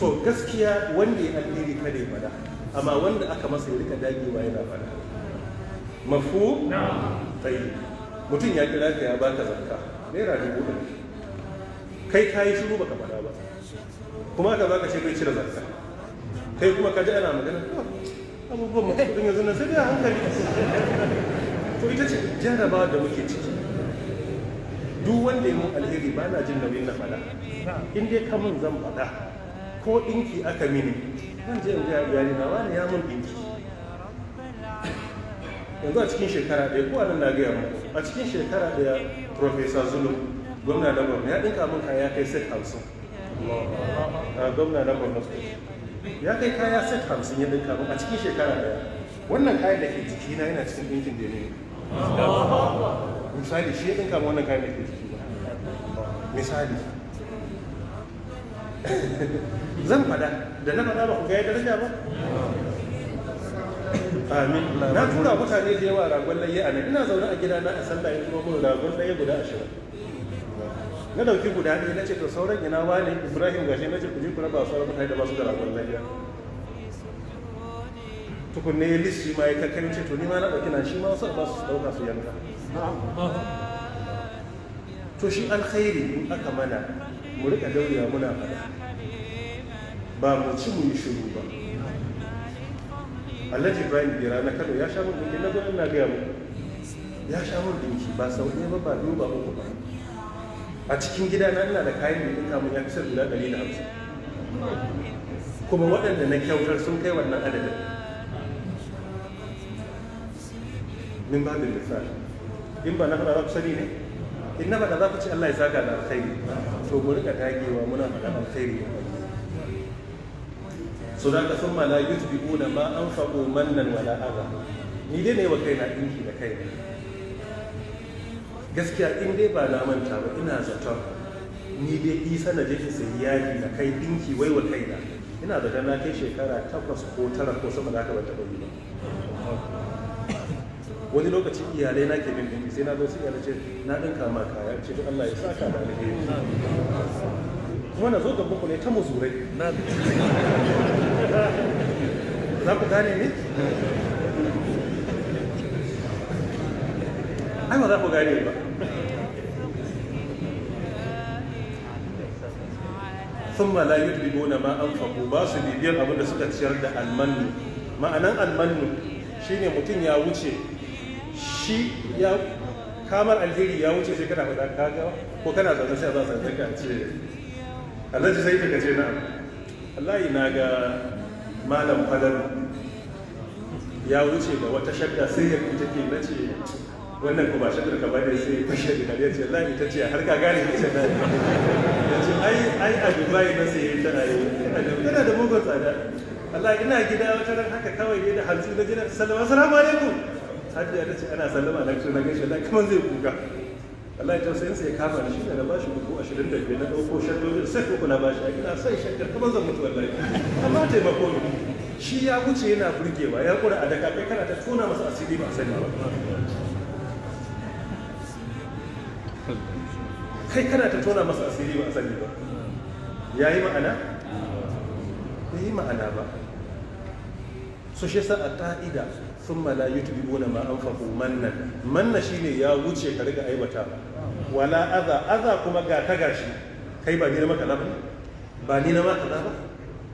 to gaskiya wanda ya alheri kada ya fada, amma wanda aka masa ya rika dagewa yana fada. Mafu tsayi mutum ya kira ka ya baka zakka naira 1,000, kai ka yi shiru baka fada ba, kuma aka baka ce bai cire zakka, kai kuma ka ji ana magana abubuwan masu kudin yanzu na sai da hankali. To ita ce jarabawa da muke ciki. Duk wanda ya mun alheri ba na jin nauyin na fada, in dai ka mun zan fada, ko ɗinki aka mini zan je in ga iyali na wani ya mun ɗinki. Yanzu a cikin shekara ɗaya ko anan na gaya muku, a cikin shekara ɗaya Professor Zulu gwamna na Borno ya ɗinka mun kaya kai set 50. Gwamna na Borno ya kai kaya set 50 ya ɗinka mun a cikin shekara ɗaya. Wannan kayan da ke jikina yana cikin ɗinkin da ne. Misali shi ya ɗinka mun wannan kayan da ke jiki ba. Misali. Zan fada da na fada ba ku ga ya daraja ba? Amin. Na tura mutane da yawa ragon layya a nan, ina zaune a gida na a sallah ya turo mun ragon layya guda 20. Na dauki guda ɗaya na ce to sauran ina wani Ibrahim gashi na ce ku je ku raba sauran mutane da ba su da ragon layya. Tukunne ya list shi ma ya kakkan ce to ni ma na dauki na shi ma wasu ba su dauka su yanka. To shi alkhairi in aka mana mu rika daurewa muna fada, ba mu ci mu yi shiru ba. Alhaji Ibrahim Bira na Kano ya sha mun dinki, na zo ina gaya muku ya sha mun dinki ba sau ɗaya ba ba biyu ba uku ba. A cikin gida na ina da kayan da dinka mun ya fi guda 150, kuma waɗanda na kyautar sun kai wannan adadin. Min babin misali, in ba na faɗa za ku sani ne, in na faɗa za ku ci Allah ya saka da alkhairi, to mu rika dagewa muna faɗa alkhairi. So da ka sun mala yutbi'una ma anfaqu mannan wala adha. Ni dai ne wa kaina dinki da kaina. Gaskiya in dai ba na manta ba ina zaton ni dai isa na je in sayi yaji na kai dinki wai wa kaina. Ina zaton na kai shekara 8 ko 9 ko sama da haka ban taɓa yi ba. Wani lokaci iyalai na ke bin dinki sai na zo sai iyalai ce na dinka ma kaya ce to Allah ya saka da alheri. Kuma na zo gaban ku ne ta muzurai. Za ku gane ne? Ai ba za ku gane ba. Sun la yudribuna ma anfaqu, ba su bibiyar abin da suka ciyar da almannu. Ma'anan almannu shine mutum ya wuce, shi ya kamar alheri ya wuce sai kana faɗa kaga ko kana zaune sai za su ka ce Alhaji sai ka ce na wallahi na ga malam fadar ya wuce da wata shadda sai ya fita ke na ce wannan ko ba shaddar ka bane sai fashe da kare ce wallahi ita ce har ka gane ce na ya ce ai a Dubai na sai tana yi tana da mugun tsada. wallahi ina gida wata ran haka kawai ne da hantsi na jira sallama assalamu alaikum hadiya ta ce ana sallama na na gaishe wallahi kaman zai kuka. wallahi tausayin sai ya kama ni shi ne na bashi 25,000 na dauko shaddodin sai ko na bashi ai ina sai shaddar kaman zan mutu wallahi amma taimako ne. Shi ya wuce yana burgewa ya kura a daga kai kana ta tona masa asiri ba sani ba. Kai kana ta tona masa asiri ba sani ba. Yayi ma'ana? Bai yi ma'ana ba. So shi yasa a ka'ida thumma la yutbibuna ma anfaqu mannan. Manna shine ya wuce ka riga aibata. Wala adha kuma ga ka gashi. Kai ba ni na maka ba? Ba ni na maka ba?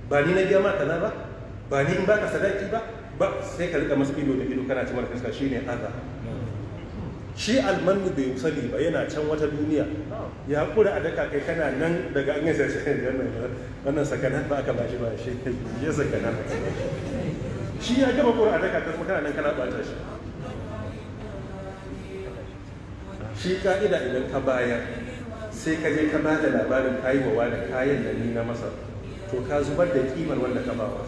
Ba ni na biya maka ba? Ba ni in baka sadaki ba? Ba sai ka rika masa ido da ido kana cimar fuska shine adha. Shi almanu bai sani ba yana can wata duniya ya kura a daka kai kana nan daga an yasa shi wannan sakanar ba aka bashi ba shi ya sakanar shi ya gama kura a daka kai kana nan kana bata shi. Shi ka'ida idan ka bayar sai ka je ka bada labarin kayiwa da kayan da ni na masa to ka zubar da kimar wanda ka bawa.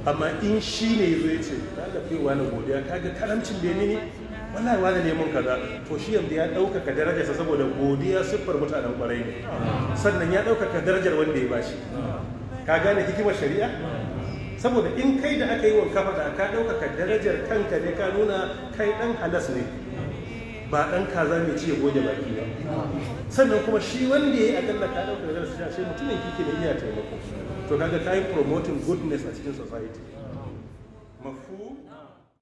Amma in shi ne yazo ya ce ka ga kai wani godiya ka ga karamcin da ni ne wallahi wani ne mun kaza to shi yanzu ya ɗaukaka darajarsa saboda godiya siffar mutanen ƙwarai ne sannan ya ɗaukaka darajar wanda ya bashi. Ka gane hikimar shari'a? Saboda in kai da aka yi wa kafa da ka ɗaukaka darajar kanka ne ka nuna kai ɗan halas ne ba ɗan kaza mai ci ya goge baki ba. sannan kuma shi wanda ya yi akalla ka ɗauka da shi shi mutumin kike da iya taimako to kaga ka yi promoting goodness a cikin society mafu